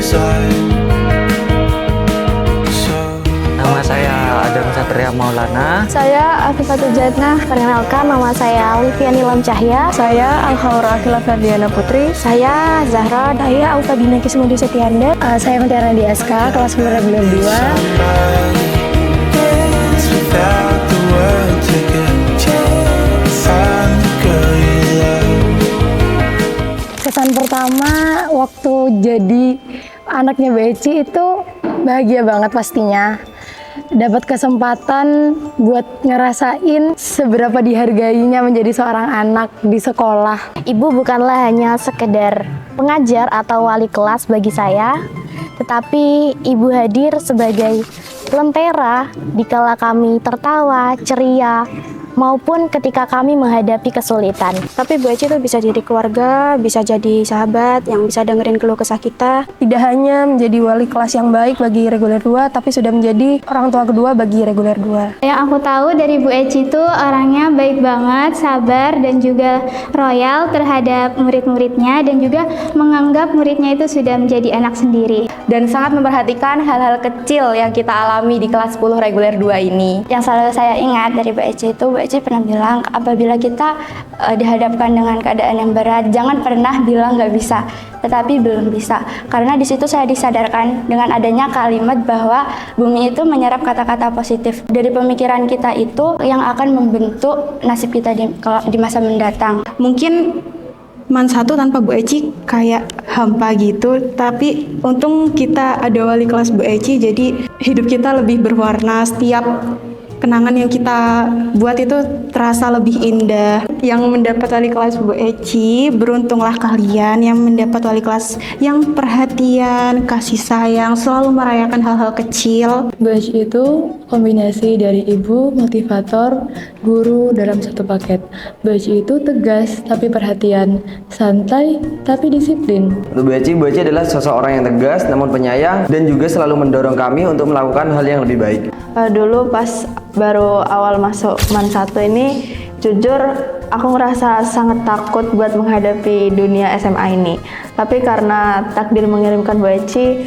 Nama saya Adam Satria Maulana. Saya Afifatul Jannah. Perkenalkan, nama saya Olivia Nilam Cahya. Saya Alhaura Akila Ferdiana Putri. Saya Zahra. Saya Alfadina Kismudi Setianda. Saya Mutiara di SK kelas 10 reguler 2. Kesan pertama waktu jadi anaknya Bu Eci itu bahagia banget pastinya. Dapat kesempatan buat ngerasain seberapa dihargainya menjadi seorang anak di sekolah. Ibu bukanlah hanya sekedar pengajar atau wali kelas bagi saya, tetapi ibu hadir sebagai lentera dikala kami tertawa, ceria, maupun ketika kami menghadapi kesulitan. Tapi Bu Eci itu bisa jadi keluarga, bisa jadi sahabat yang bisa dengerin keluh kesah kita. Tidak hanya menjadi wali kelas yang baik bagi reguler 2, tapi sudah menjadi orang tua kedua bagi reguler 2. Yang aku tahu dari Bu Eci itu orangnya baik banget, sabar, dan juga royal terhadap murid-muridnya, dan juga menganggap muridnya itu sudah menjadi anak sendiri. Dan sangat memperhatikan hal-hal kecil yang kita alami di kelas 10 reguler 2 ini. Yang selalu saya ingat dari Bu Eci itu, Bu Eci pernah bilang, apabila kita dihadapkan dengan keadaan yang berat, jangan pernah bilang nggak bisa, tetapi belum bisa. Karena di situ saya disadarkan dengan adanya kalimat bahwa bumi itu menyerap kata-kata positif. Dari pemikiran kita itu yang akan membentuk nasib kita di masa mendatang. Mungkin Man 1 tanpa Bu Eci kayak hampa gitu, tapi untung kita ada wali kelas Bu Eci, jadi hidup kita lebih berwarna. Setiap kenangan yang kita buat itu terasa lebih indah. Yang mendapat wali kelas Bu Eci, beruntunglah kalian yang mendapat wali kelas yang perhatian, kasih sayang, selalu merayakan hal-hal kecil. Bu Eci itu kombinasi dari ibu, motivator, guru dalam satu paket. Bu Eci itu tegas tapi perhatian, santai tapi disiplin. Untuk Bu Eci adalah sosok orang yang tegas namun penyayang dan juga selalu mendorong kami untuk melakukan hal yang lebih baik. Dulu pas baru awal masuk Man 1 ini, jujur aku ngerasa sangat takut buat menghadapi dunia SMA ini. Tapi karena takdir mengirimkan Bu Eci,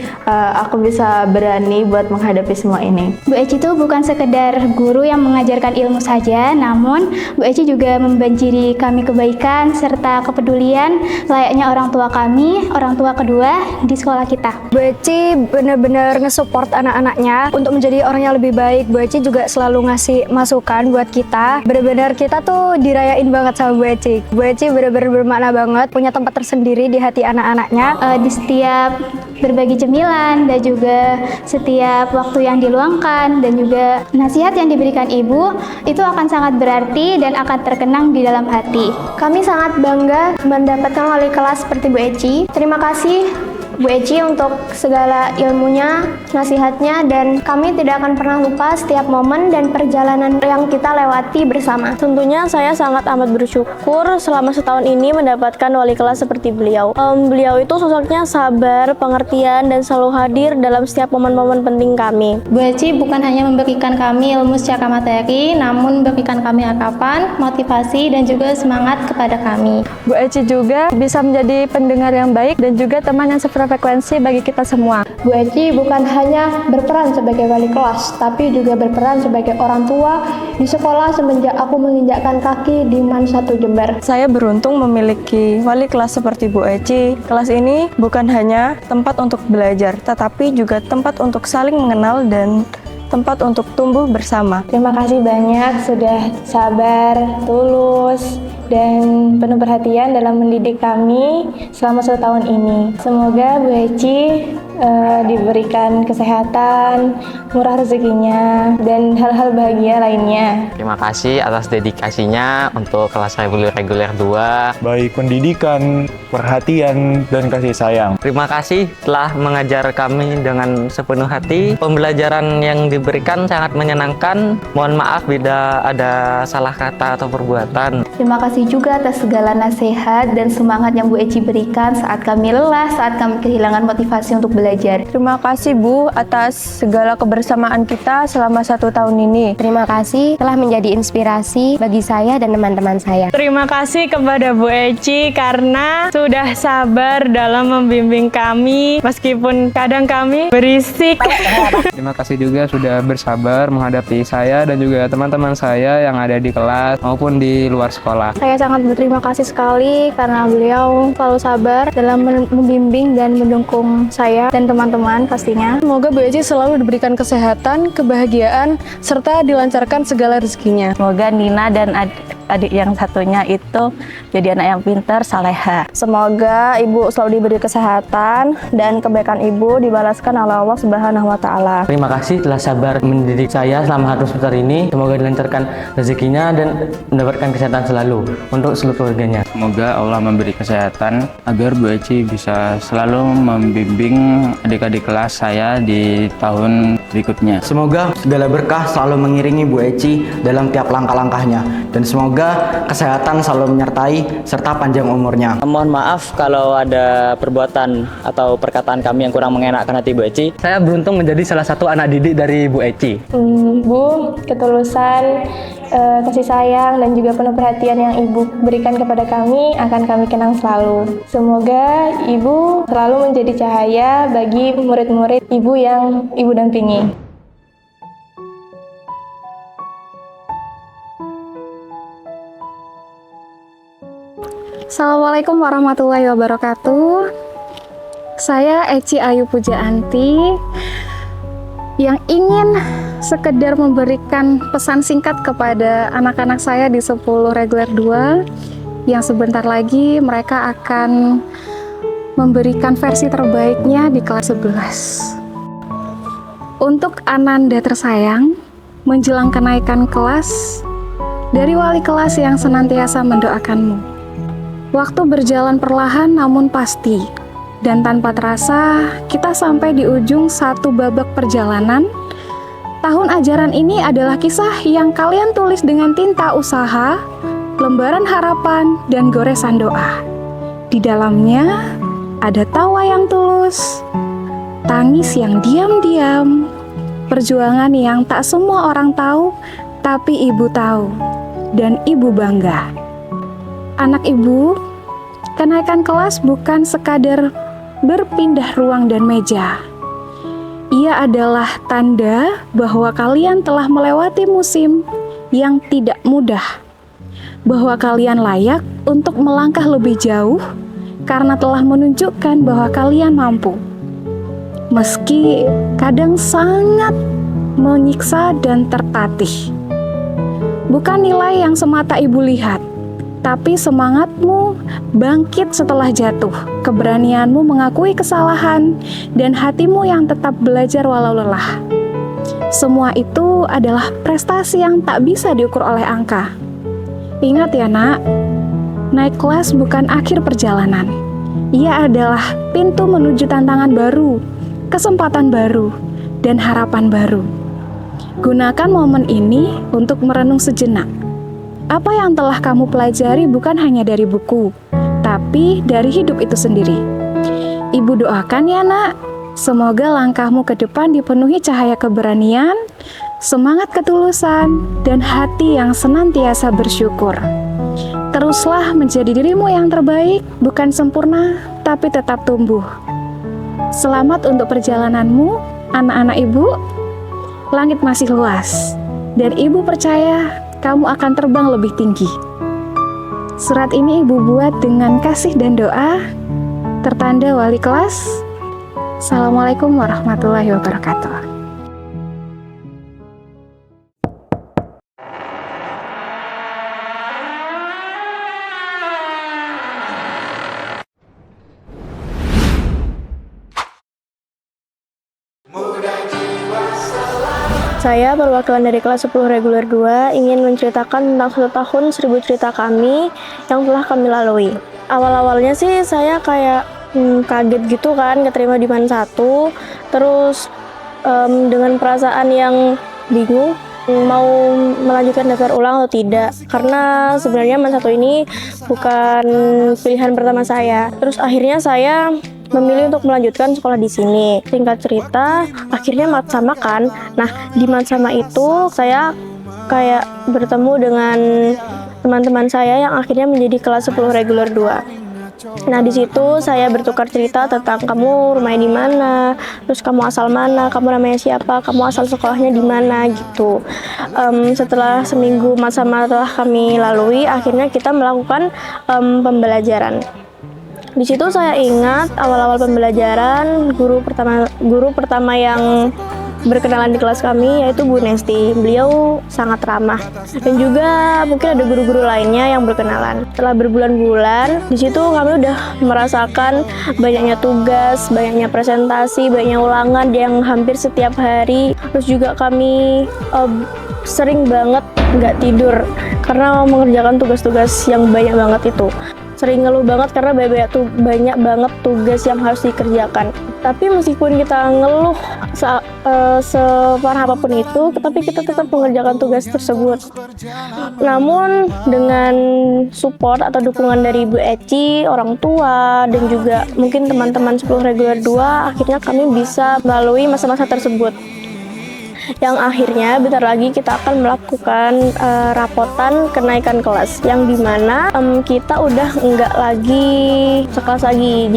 aku bisa berani buat menghadapi semua ini. Bu Eci itu bukan sekedar guru yang mengajarkan ilmu saja, namun Bu Eci juga membanjiri kami kebaikan serta kepedulian layaknya orang tua kami, orang tua kedua di sekolah kita. Bu Eci benar-benar nge-support anak-anaknya untuk menjadi orang yang lebih baik. Bu Eci juga selalu ngasih masukan buat kita. Benar-benar kita tuh dirayain banget sama Bu Eci. Bu Eci benar-benar bermakna banget, punya tempat tersendiri di hati anak-anaknya. Di setiap berbagi cemilan dan juga setiap waktu yang diluangkan dan juga nasihat yang diberikan ibu itu akan sangat berarti dan akan terkenang di dalam hati. Kami sangat bangga mendapatkan wali kelas seperti Bu Eci. Terima kasih Bu Eci untuk segala ilmunya, nasihatnya, dan kami tidak akan pernah lupa setiap momen dan perjalanan yang kita lewati bersama. Tentunya saya sangat amat bersyukur selama setahun ini mendapatkan wali kelas seperti beliau. Beliau itu sosoknya sabar, pengertian, dan selalu hadir dalam setiap momen-momen penting kami. Bu Eci bukan hanya memberikan kami ilmu secara materi, namun memberikan kami harapan, motivasi, dan juga semangat kepada kami. Bu Eci juga bisa menjadi pendengar yang baik dan juga teman yang frekuensi bagi kita semua. Bu Eci bukan hanya berperan sebagai wali kelas, tapi juga berperan sebagai orang tua di sekolah semenjak aku menginjakkan kaki di Man 1 Jember. Saya beruntung memiliki wali kelas seperti Bu Eci. Kelas ini bukan hanya tempat untuk belajar, tetapi juga tempat untuk saling mengenal dan tempat untuk tumbuh bersama. Terima kasih banyak sudah sabar, tulus, dan penuh perhatian dalam mendidik kami selama 1 tahun ini. Semoga Bu Eci diberikan kesehatan, murah rezekinya, dan hal-hal bahagia lainnya. Terima kasih atas dedikasinya untuk kelas reguler 2. Baik pendidikan, perhatian, dan kasih sayang. Terima kasih telah mengajar kami dengan sepenuh hati. Pembelajaran yang diberikan sangat menyenangkan. Mohon maaf bila ada salah kata atau perbuatan. Terima kasih juga atas segala nasihat dan semangat yang Bu Eci berikan saat kami lelah, saat kami kehilangan motivasi untuk belajar. belajar. Terima kasih Bu atas segala kebersamaan kita selama 1 tahun ini. Terima kasih telah menjadi inspirasi bagi saya dan teman-teman saya. Terima kasih kepada Bu Eci karena sudah sabar dalam membimbing kami meskipun kadang kami berisik. Terima kasih juga sudah bersabar menghadapi saya dan juga teman-teman saya yang ada di kelas maupun di luar sekolah. Saya sangat berterima kasih sekali karena beliau selalu sabar dalam membimbing dan mendukung saya dan teman-teman pastinya. Semoga Bu Eci selalu diberikan kesehatan, kebahagiaan, serta dilancarkan segala rezekinya. Semoga Nina dan adik yang satunya itu jadi anak yang pintar, saleha. Semoga Ibu selalu diberi kesehatan dan kebaikan Ibu dibalaskan oleh Allah Subhanahu wa Ta'ala. Terima kasih telah sabar mendidik saya selama 1 semester ini. Semoga dilancarkan rezekinya dan mendapatkan kesehatan selalu untuk seluruh keluarganya. Semoga Allah memberi kesehatan agar Bu Eci bisa selalu membimbing adik-adik kelas saya di tahun berikutnya. Semoga segala berkah selalu mengiringi Bu Eci dalam tiap langkah-langkahnya, dan semoga kesehatan selalu menyertai serta panjang umurnya. Mohon maaf kalau ada perbuatan atau perkataan kami yang kurang mengenakan hati Bu Eci. Saya beruntung menjadi salah satu anak didik dari Bu Eci. Bu, ketulusan, kasih sayang dan juga penuh perhatian yang Ibu berikan kepada kami akan kami kenang selalu. Semoga Ibu selalu menjadi cahaya bagi murid-murid Ibu yang Ibu dampingi. Assalamualaikum warahmatullahi wabarakatuh. Saya Eci Ayu Pujaanti yang ingin sekedar memberikan pesan singkat kepada anak-anak saya di 10 reguler 2 yang sebentar lagi mereka akan memberikan versi terbaiknya di kelas 11. Untuk Ananda tersayang, menjelang kenaikan kelas, dari wali kelas yang senantiasa mendoakanmu. Waktu berjalan perlahan namun pasti, dan tanpa terasa kita sampai di ujung satu babak perjalanan. Tahun ajaran ini adalah kisah yang kalian tulis dengan tinta usaha, lembaran harapan, dan goresan doa. Di dalamnya ada tawa yang tulus, tangis yang diam-diam, perjuangan yang tak semua orang tahu, tapi Ibu tahu, dan Ibu bangga. Anak Ibu, kenaikan kelas bukan sekadar berpindah ruang dan meja. Ia adalah tanda bahwa kalian telah melewati musim yang tidak mudah, bahwa kalian layak untuk melangkah lebih jauh karena telah menunjukkan bahwa kalian mampu. Meski kadang sangat menyiksa dan tertatih. Bukan nilai yang semata Ibu lihat, tapi semangatmu bangkit setelah jatuh, keberanianmu mengakui kesalahan, dan hatimu yang tetap belajar walau lelah. Semua itu adalah prestasi yang tak bisa diukur oleh angka. Ingat ya nak, naik kelas bukan akhir perjalanan. Ia adalah pintu menuju tantangan baru, kesempatan baru, dan harapan baru. Gunakan momen ini untuk merenung sejenak. Apa yang telah kamu pelajari bukan hanya dari buku, tapi dari hidup itu sendiri. Ibu doakan ya nak, semoga langkahmu ke depan dipenuhi cahaya keberanian, semangat ketulusan, dan hati yang senantiasa bersyukur. Teruslah menjadi dirimu yang terbaik, bukan sempurna, tapi tetap tumbuh. Selamat untuk perjalananmu, anak-anak Ibu. Langit masih luas, dan Ibu percaya kamu akan terbang lebih tinggi. Surat ini Ibu buat dengan kasih dan doa, tertanda wali kelas. Assalamualaikum warahmatullahi wabarakatuh. Saya perwakilan dari kelas 10 reguler 2 ingin menceritakan tentang 1 tahun 1000 cerita kami yang telah kami lalui. Awal-awalnya sih saya kayak kaget gitu kan, keterima di MAN 1, terus dengan perasaan yang bingung mau melanjutkan daftar ulang atau tidak, karena sebenarnya MAN 1 ini bukan pilihan pertama saya. Terus akhirnya saya memilih untuk melanjutkan sekolah di sini. Singkat cerita, akhirnya Matsama kan. Nah, di Matsama itu saya kayak bertemu dengan teman-teman saya yang akhirnya menjadi kelas 10 reguler 2. Nah, di situ saya bertukar cerita tentang kamu rumahnya di mana, terus kamu asal mana, kamu namanya siapa, kamu asal sekolahnya di mana gitu. Setelah seminggu masa telah kami lalui, akhirnya kita melakukan pembelajaran. Di situ saya ingat awal-awal pembelajaran guru pertama yang berkenalan di kelas kami yaitu Bu Nesti. Beliau sangat ramah dan juga mungkin ada guru-guru lainnya yang berkenalan. Setelah berbulan-bulan di situ kami udah merasakan banyaknya tugas, banyaknya presentasi, banyaknya ulangan yang hampir setiap hari. Terus juga kami sering banget nggak tidur karena mengerjakan tugas-tugas yang banyak banget itu. Sering ngeluh banget karena banyak banget tugas yang harus dikerjakan. Tapi meskipun kita ngeluh separah apapun itu, tapi kita tetap mengerjakan tugas tersebut. Namun dengan support atau dukungan dari Bu Eci, orang tua, dan juga mungkin teman-teman 10 reguler 2, akhirnya kami bisa melalui masa-masa tersebut. Yang akhirnya bentar lagi kita akan melakukan rapotan kenaikan kelas yang dimana kita udah nggak lagi sekelas lagi,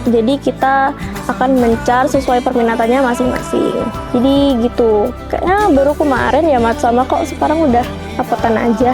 jadi kita akan mencar sesuai perminatannya masing-masing. Jadi gitu, kayaknya baru kemarin ya Matsama, kok sekarang udah rapotan aja.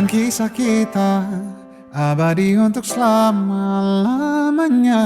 Kisah kita abadi untuk selama-lamanya.